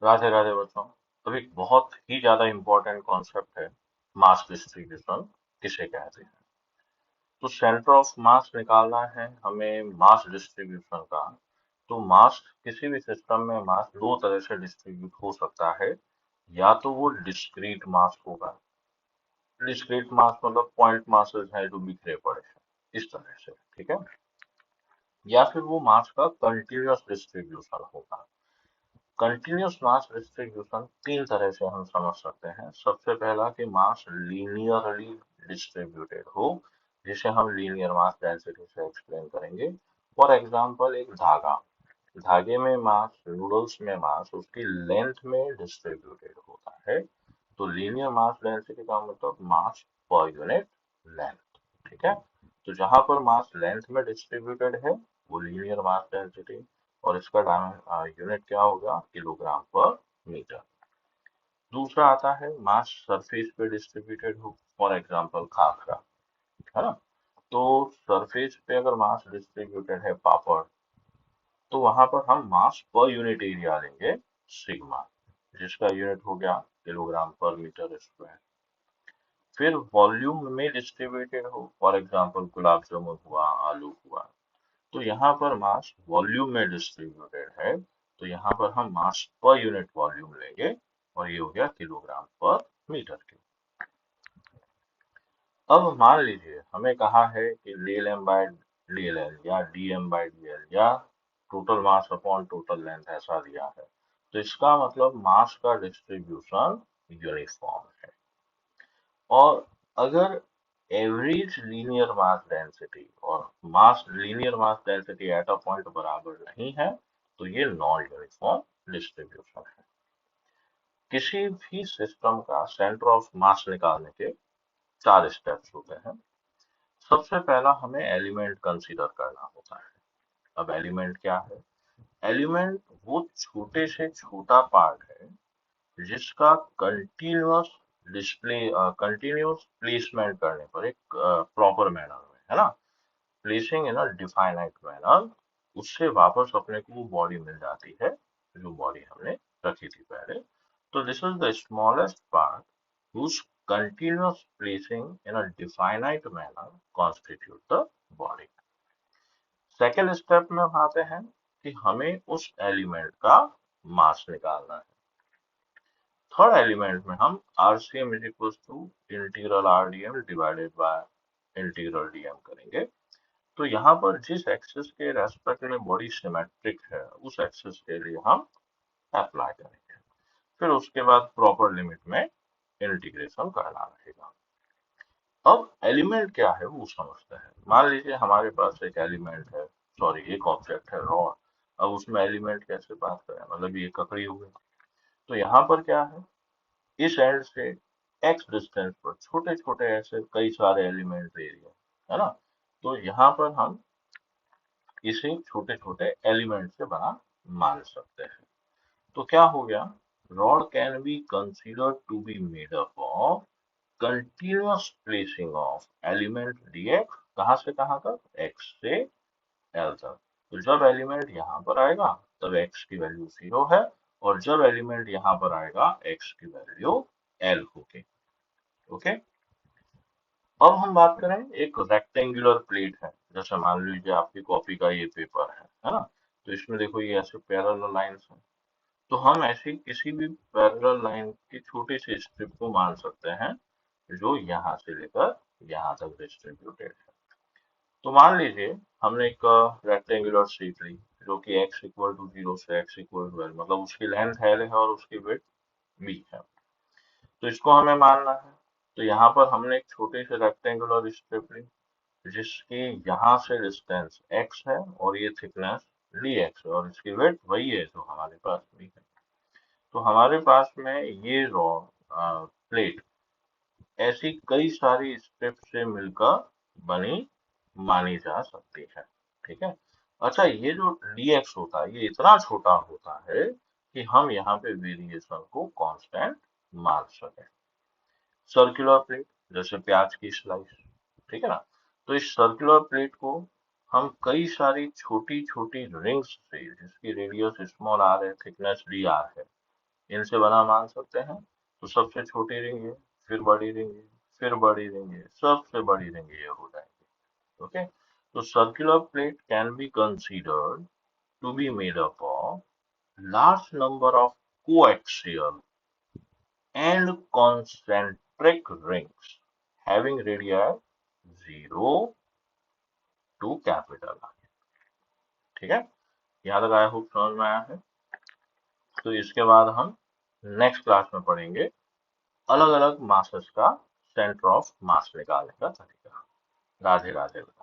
राधे राधे बच्चों। तो एक बहुत ही ज्यादा इम्पोर्टेंट कॉन्सेप्ट है मास डिस्ट्रीब्यूशन किसे कहते हैं। तो सेंटर ऑफ मास निकालना है हमें मास डिस्ट्रीब्यूशन का। तो मास किसी भी सिस्टम में मास दो तरह से डिस्ट्रीब्यूट हो सकता है। या तो वो डिस्क्रीट मास होगा। डिस्क्रीट मास मतलब पॉइंट मासेस हैं जो बिखरे पड़े हैं इस तरह से, ठीक है। या फिर वो मास का कंटिन्यूअस डिस्ट्रीब्यूशन होगा। कंटिन्यूअस मास डिस्ट्रीब्यूशन तीन तरह से हम समझ सकते हैं। सबसे पहला कि मास लीनियरली डिस्ट्रीब्यूटेड हो, जिसे हम लीनियर मास डेंसिटी से एक्सप्लेन करेंगे। फॉर एग्जांपल एक धागा, धागे में मास, नूडल्स में मास उसकी लेंथ में डिस्ट्रीब्यूटेड होता है। तो लीनियर मास डेंसिटी का मतलब मास पर यूनिट लेंथ, ठीक है। तो जहां पर मास लेंथ में डिस्ट्रीब्यूटेड है वो लीनियर मास डेंसिटी, और इसका यूनिट क्या होगा, किलोग्राम पर मीटर। दूसरा आता है मास सरफेस पे डिस्ट्रीब्यूटेड हो, फॉर एग्जांपल खाखरा, है ना। तो सरफेस पे अगर मास डिस्ट्रीब्यूटेड है पापड़, तो वहां पर हम मास पर यूनिट एरिया लेंगे सिग्मा, जिसका यूनिट हो गया किलोग्राम पर मीटर स्क्वायर। फिर वॉल्यूम में डिस्ट्रीब्यूटेड हो, फॉर एग्जांपल गुलाब जामुन हुआ, आलू हुआ, तो यहाँ पर मास वॉल्यूम में डिस्ट्रीब्यूटेड है, तो यहाँ पर हम मास पर यूनिट वॉल्यूम लेंगे, और ये हो गया किलोग्राम पर मीटर क्यूब। अब मान लीजिए हमें कहा है कि del M by del L या D M by D L या total mass upon total length ऐसा दिया है। तो इसका मतलब मास का डिस्ट्रीब्यूशन यूनिफॉर्म है। और अगर एवरेज लीनियर मास डेंसिटी और mass linear mass density at a point बराबर नहीं है, तो ये नॉन यूनिफॉर्म डिस्ट्रीब्यूशन है। किसी भी सिस्टम का सेंटर ऑफ मास निकालने के चार स्टेप्स होते हैं। सबसे पहला हमें एलिमेंट कंसीडर करना होता है। अब एलिमेंट क्या है? एलिमेंट वो छोटे से छोटा पार्ट है जिसका कंटिन्यूअस कंटिन्यूअस प्लेसमेंट करने पर एक प्रॉपर मैनर में, है ना, प्लेसिंग इन अ डिफाइनाइट मैनर, उससे वापस अपने को वो बॉडी मिल जाती है जो बॉडी हमने रखी थी पहले। तो this is the smallest part whose continuous placing in a definite manner constitute the body. Second step में हम आते हैं कि हमें उस एलिमेंट का मास निकालना है। थर्ड एलिमेंट में हम RCM is equal to integral RDM divided by integral DM करेंगे। तो यहाँ पर जिस एक्सिस के रेस्पेक्ट में बॉडी सिमेट्रिक है उस एक्सिस के लिए हम अप्लाई करेंगे। फिर उसके बाद प्रॉपर लिमिट में इंटीग्रेशन करना रहेगा। अब एलिमेंट क्या है वो समझते हैं। मान लीजिए हमारे पास एक एलिमेंट है, सॉरी एक ऑब्जेक्ट है रॉड। अब उसमें एलिमेंट कैसे बात करें, मतलब ये ककड़ी हो गई। तो यहाँ पर क्या है, इस एंड से एक्स डिस्टेंस पर छोटे छोटे ऐसे कई सारे एलिमेंट एरिया, है ना। तो यहाँ पर हम इसे छोटे छोटे एलिमेंट से बना मान सकते हैं। तो क्या हो गया, rod can be considered to be made up of continuous placing of element dx, कहाँ से कहाँ तक, x से l तक। तो जब एलिमेंट यहाँ पर आएगा तब x की वैल्यू 0 है, और जब एलिमेंट यहाँ पर आएगा x की वैल्यू l होगी। ओके। अब हम बात करें, एक रेक्टेंगुलर प्लेट है, जैसे मान लीजिए आपकी कॉपी का ये पेपर है ना। तो इसमें देखो ये ऐसे पैरेलल लाइंस है। तो हम ऐसी किसी भी पैरेलल लाइन की छोटी सी स्ट्रिप को मान सकते हैं जो यहाँ से लेकर यहाँ तक डिस्ट्रीब्यूटेड है। तो मान लीजिए हमने एक रेक्टेंगुलर शीट ली जो कि x इक्वल टू 0 से x इक्वल टू l, मतलब उसकी लेंथ l है और उसकी विड्थ b है। तो इसको हमें मानना है। तो यहाँ पर हमने एक छोटे से रेक्टेंगुलर स्ट्रिप ली जिसकी यहाँ से डिस्टेंस x है और ये थिकनेस dx है, और इसकी विड्थ वही है जो हमारे पास भी है। तो हमारे पास में ये रॉ प्लेट ऐसी कई सारी स्ट्रिप से मिलकर बनी मानी जा सकती है, ठीक है। अच्छा, ये जो dx होता है ये इतना छोटा होता है कि हम यहाँ पे वेरिएशन को कांस्टेंट मान सकें। सर्कुलर प्लेट, जैसे प्याज की स्लाइस, ठीक है ना। तो इस सर्कुलर प्लेट को हम कई सारी छोटी छोटी रिंग्स से, जिसकी रेडियस स्मॉल r है, थिकनेस dr है, इनसे बना मान सकते हैं। तो सबसे छोटी रिंग ये, फिर बड़ी रिंग ये, फिर बड़ी रिंग ये, सबसे बड़ी रिंग ये हो जाएंगे। ओके, तो circular plate can be considered to be made up of large number of coaxial and concentric rings having radii 0 to capital R। ठीक है, यहाँ तक आया होप समझ में आया है। तो इसके बाद हम नेक्स्ट क्लास में पढ़ेंगे अलग अलग मासेस का सेंटर ऑफ मास निकालने का तरीका। राधे राधे।